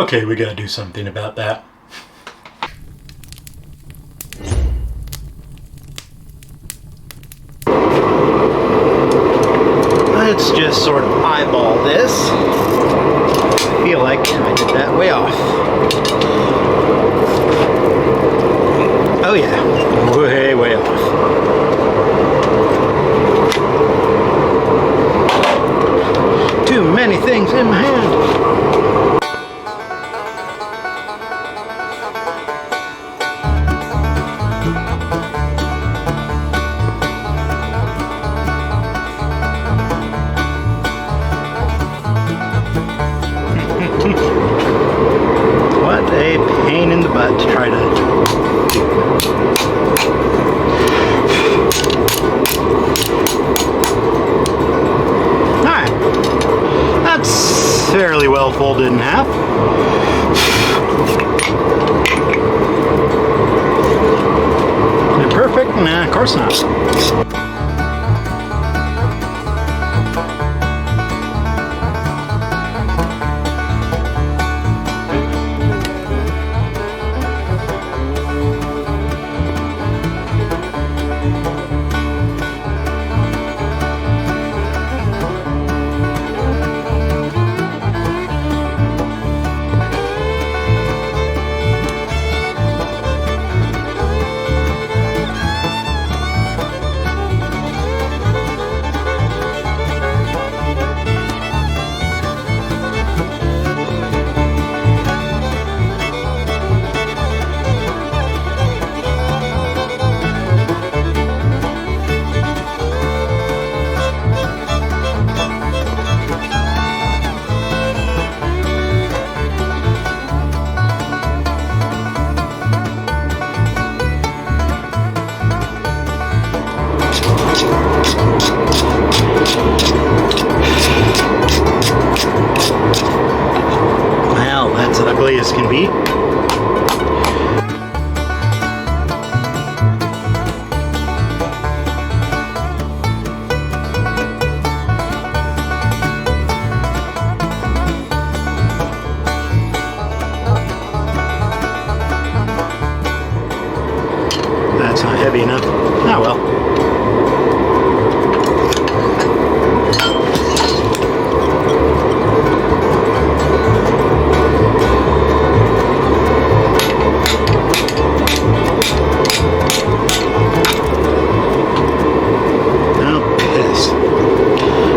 Okay, we gotta do something about that. Let's just sort of eyeball this. I feel like I did that way off. Oh yeah, way off. Too many things in my hand. What a pain in the butt to try to do. Alright. That's fairly well folded in half. Is it perfect? Nah, of course not. Well, that's ugly as can be. That's not heavy enough. Oh well.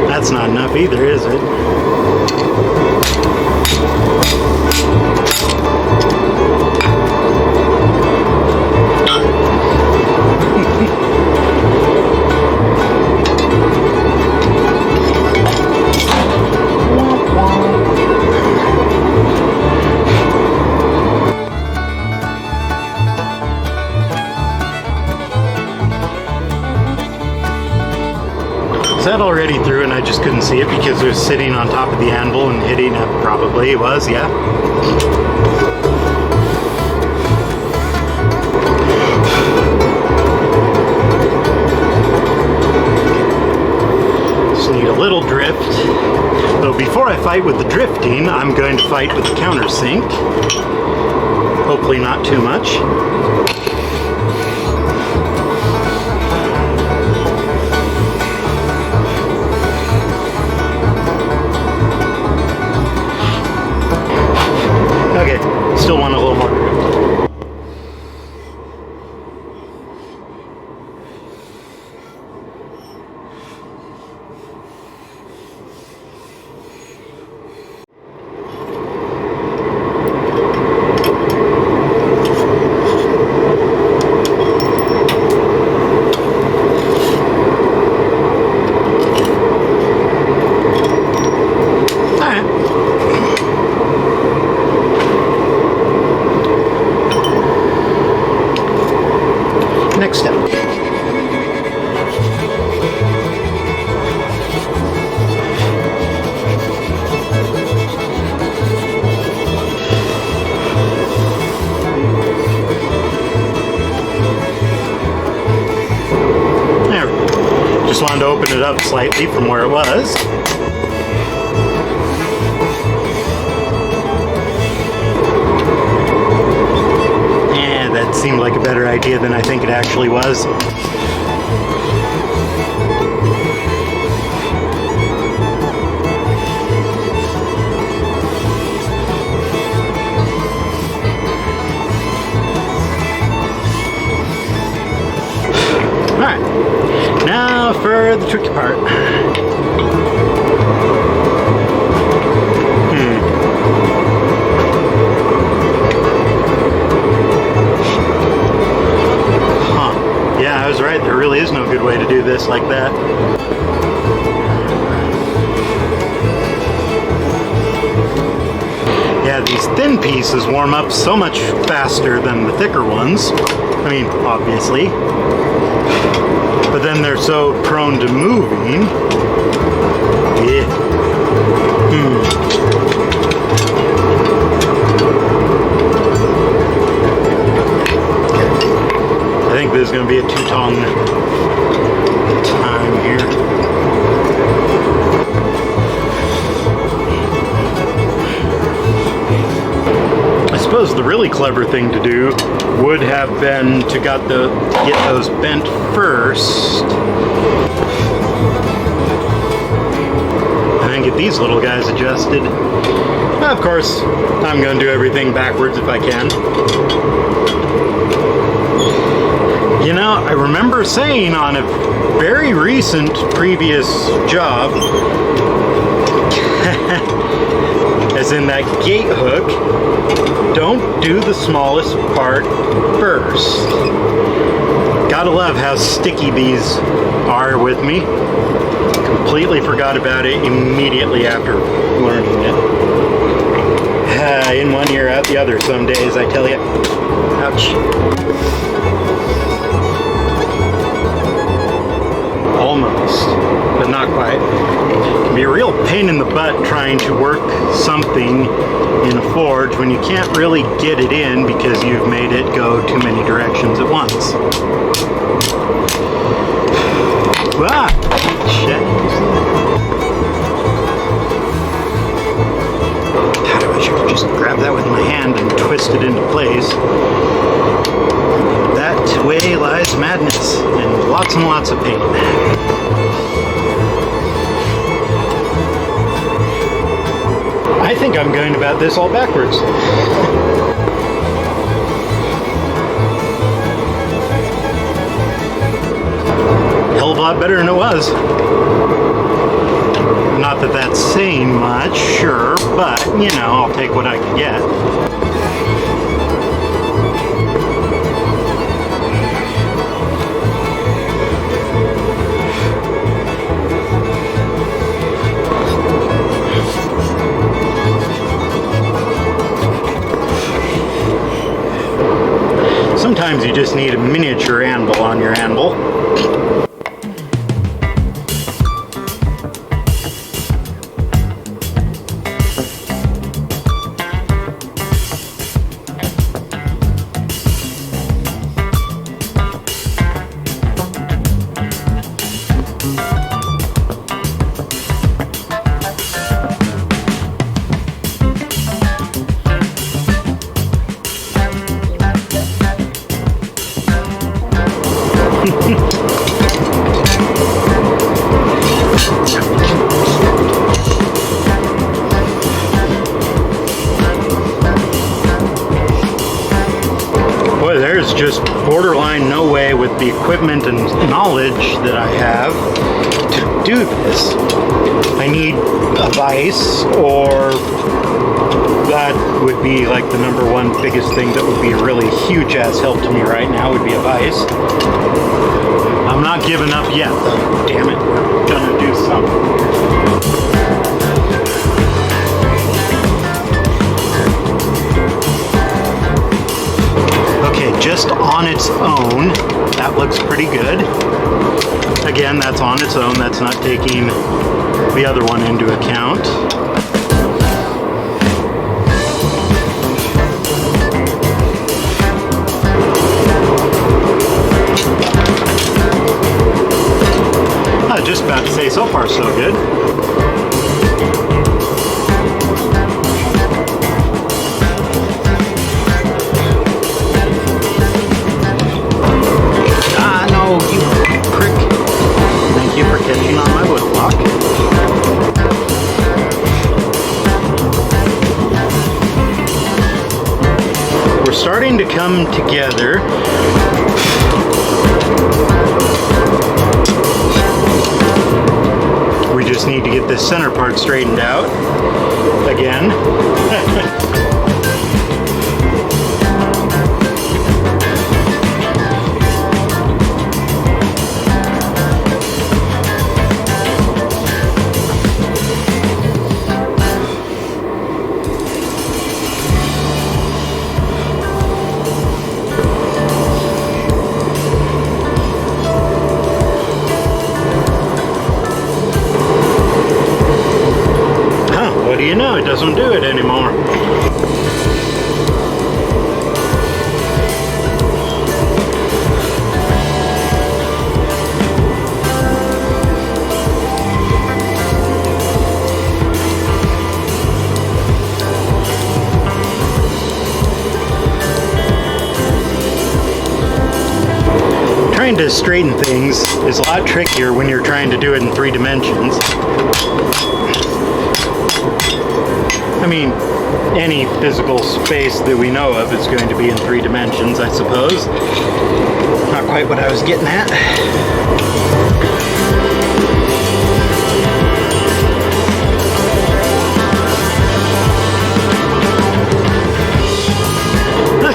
That's not enough either, is it? Is that already through and I just couldn't see it because it was sitting on top of the anvil and hitting it? Probably it was, yeah. Just need a little drift. Though before I fight with the drifting, I'm going to fight with the countersink. Hopefully not too much. Okay, still want a little more drift. Next step. There we go. Just wanted to open it up slightly from where it was. seemed like a better idea than I think it actually was. Alright, now for the tricky part. Yeah, I was right. There really is no good way to do this like that. Yeah, these thin pieces warm up so much faster than the thicker ones. I mean, obviously. But then they're so prone to moving. Yeah. I think this is going to be a two-tone time here. I suppose the really clever thing to do would have been to get those bent first. And then get these little guys adjusted. Of course, I'm going to do everything backwards if I can. You know, I remember saying on a very recent previous job, as in that gate hook, don't do the smallest part first. Gotta love how sticky these are with me. Completely forgot about it immediately after learning it. In one ear, out the other some days, I tell you. Ouch. Almost, but not quite. It can be a real pain in the butt trying to work something in a forge when you can't really get it in because you've made it go too many directions at once. Ah, shit. God, I wish I could just grab that with my hand and twist it into place. That way lies madness and lots of pain. I think I'm going about this all backwards. Hell of a lot better than it was. Not that that's saying much, sure, but, you know, I'll take what I can get. Sometimes you just need a miniature anvil on your anvil. Boy, there's just borderline no way with the equipment and knowledge that I have to do this. I need a vise, or that would be like the #1 biggest thing that would be a really huge ass help to me right now would be a vise. I'm not giving up yet though, damn it. I'm gonna do something. Okay, just on its own, that looks pretty good. Again, that's on its own, that's not taking the other one into account. I was just about to say, so far so good. come together. We just need to get this center part straightened out again. You know, it doesn't do it anymore. Trying to straighten things is a lot trickier when you're trying to do it in 3 dimensions. I mean, any physical space that we know of is going to be in 3 dimensions, I suppose. Not quite what I was getting at.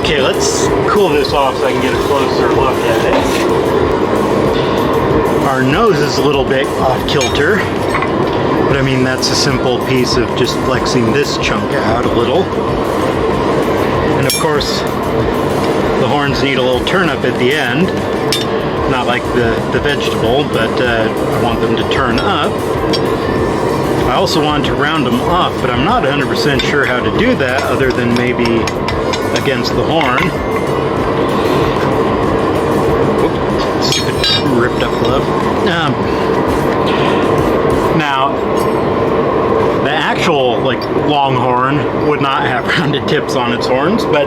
Okay, let's cool this off so I can get a closer look at it. Our nose is a little bit off kilter. But I mean, that's a simple piece of just flexing this chunk out a little. And of course, the horns need a little turn up at the end. Not like the vegetable, but I want them to turn up. I also want to round them off, but I'm not 100% sure how to do that other than maybe against the horn. Oops, stupid ripped up glove. Now, the actual Longhorn would not have rounded tips on its horns, but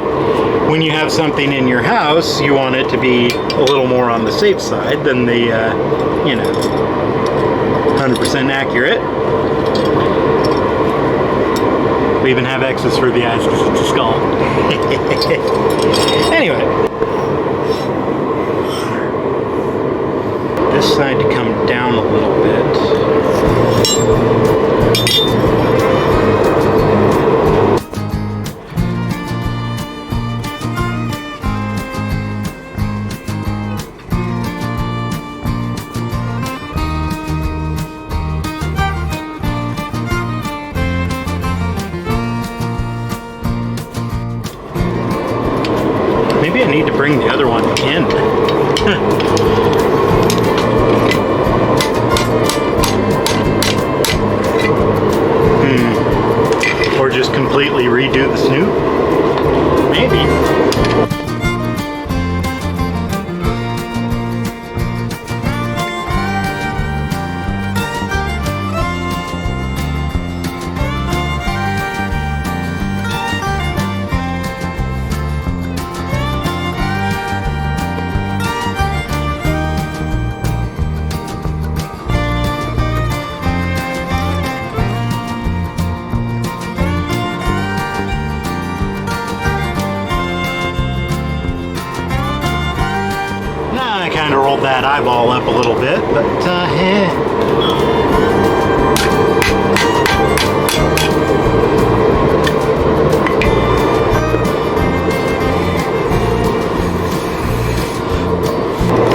when you have something in your house, you want it to be a little more on the safe side than the, 100% accurate. We even have X's for the eyes because it's a skull. Anyway. This side to come down a little bit. Maybe I need to bring the other one in. Or just completely redo the snoot? Maybe. Kind of rolled that eyeball up a little bit, but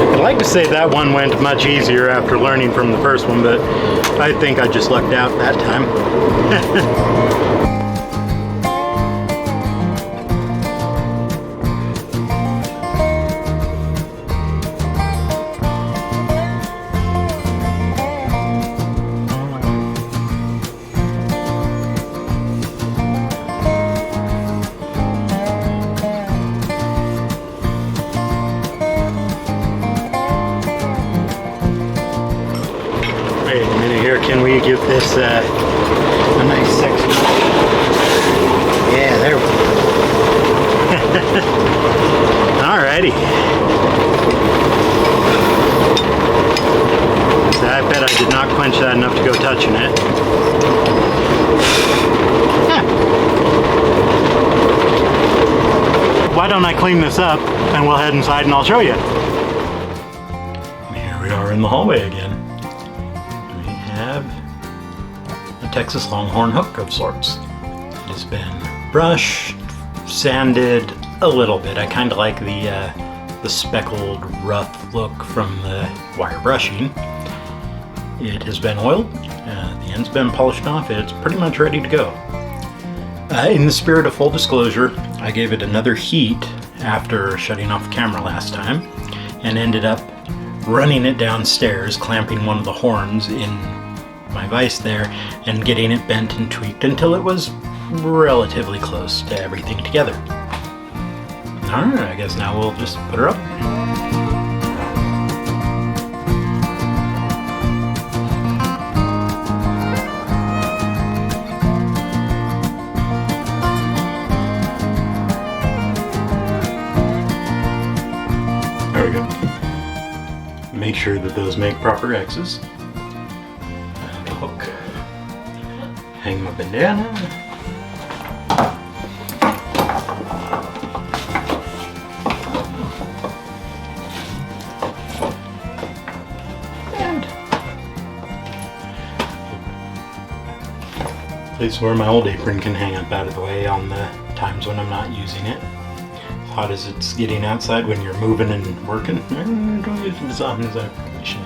I'd like to say that one went much easier after learning from the first one, but I think I just lucked out that time. Wait a minute here, can we give this a nice sexy... Yeah, there we go. Alrighty. So I bet I did not quench that enough to go touching it. Why don't I clean this up and we'll head inside and I'll show you. Here we are in the hallway again. We have a Texas Longhorn hook of sorts. It has been brushed, sanded a little bit. I kind of like the speckled, rough look from the wire brushing. It has been oiled. The end's been polished off. It's pretty much ready to go. In the spirit of full disclosure, I gave it another heat after shutting off the camera last time and ended up running it downstairs, clamping one of the horns in my vise there and getting it bent and tweaked until it was relatively close to everything together. Alright, I guess now we'll just put her up. There we go. Make sure that those make proper X's. And the hook. Hang them up and down. Place where my old apron can hang up out of the way on the times when I'm not using it. Hot as it's getting outside when you're moving and working. Don't use it as often as I probably should.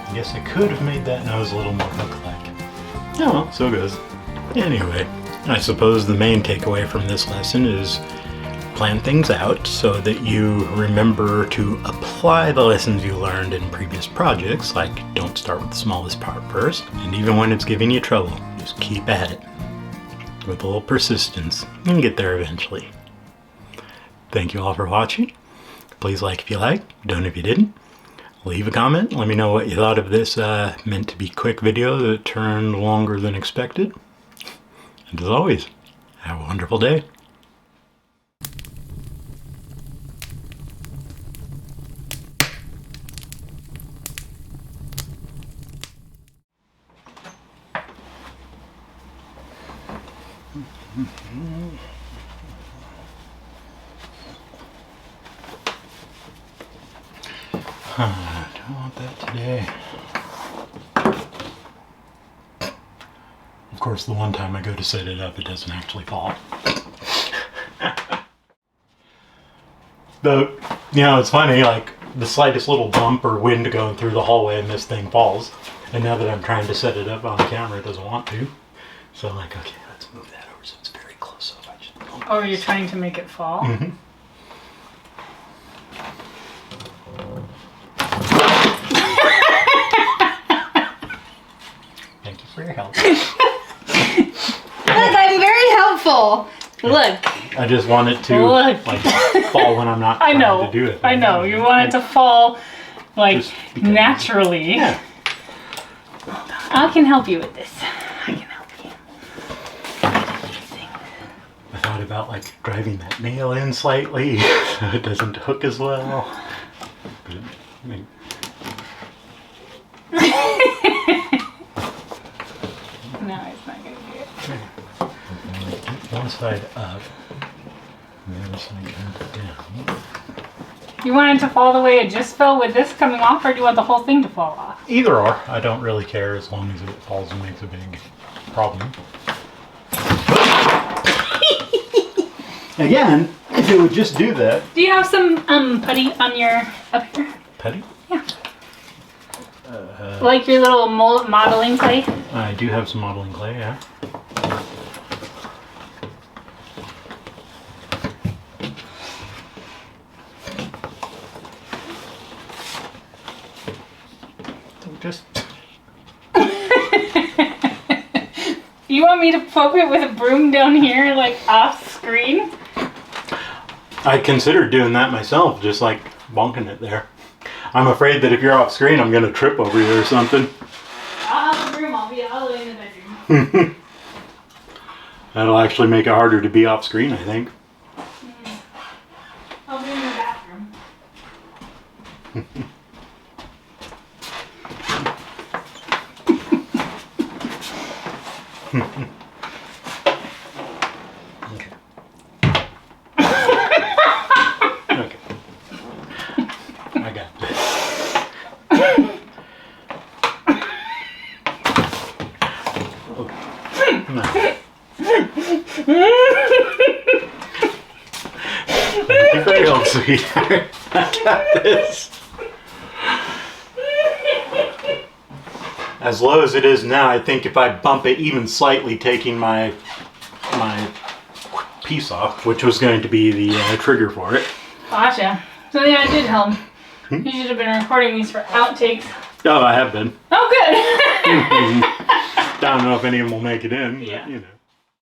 I guess I could have made that nose a little more hook-like. Oh well, so it goes. Anyway, I suppose the main takeaway from this lesson is plan things out so that you remember to apply the lessons you learned in previous projects, like don't start with the smallest part first, and even when it's giving you trouble, just keep at it. With a little persistence, you can get there eventually. Thank you all for watching. Please like if you liked, don't if you didn't. Leave a comment, let me know what you thought of this meant to be quick video that turned longer than expected. And as always, have a wonderful day. I don't want that today. Of course, the one time I go to set it up, it doesn't actually fall. Though, you know, it's funny, like the slightest little bump or wind going through the hallway and this thing falls. And now that I'm trying to set it up on camera, it doesn't want to. So I'm like, okay, let's move that over so it's very close. So if I just oh, you're trying to make it fall? Mm-hmm. Thank you for your help. Look, I'm very helpful. Look. I just want it to like fall when I'm not trying to do it. I know. You want it to fall like naturally. Yeah. I can help you with this. I can help you. I thought about like driving that nail in slightly so it doesn't hook as well. But, I mean, no, it's not going to do it. one side up and the other side down. You want it to fall the way it just fell with this coming off, or do you want the whole thing to fall off? Either or. I don't really care as long as it falls and makes a big problem. Again, if it would just do that. Do you have some putty on your up here? Putty? Yeah. Like your little modeling clay? I do have some modeling clay, yeah. Just. You want me to poke it with a broom down here, like off screen? I considered doing that myself, just like bonking it there. I'm afraid that if you're off screen, I'm going to trip over you or something. I'll have a broom, I'll be all the way in the bedroom. That'll actually make it harder to be off screen, I think. I'll be in the bathroom. failed, sweetheart. I got this. As low as it is now, I think if I bump it even slightly, taking my piece off, which was going to be the trigger for it. Gotcha. So yeah, it did help. You should have been recording these for outtakes. Oh, I have been. Oh, good. I don't know if any of them will make it in, Yeah. but you know.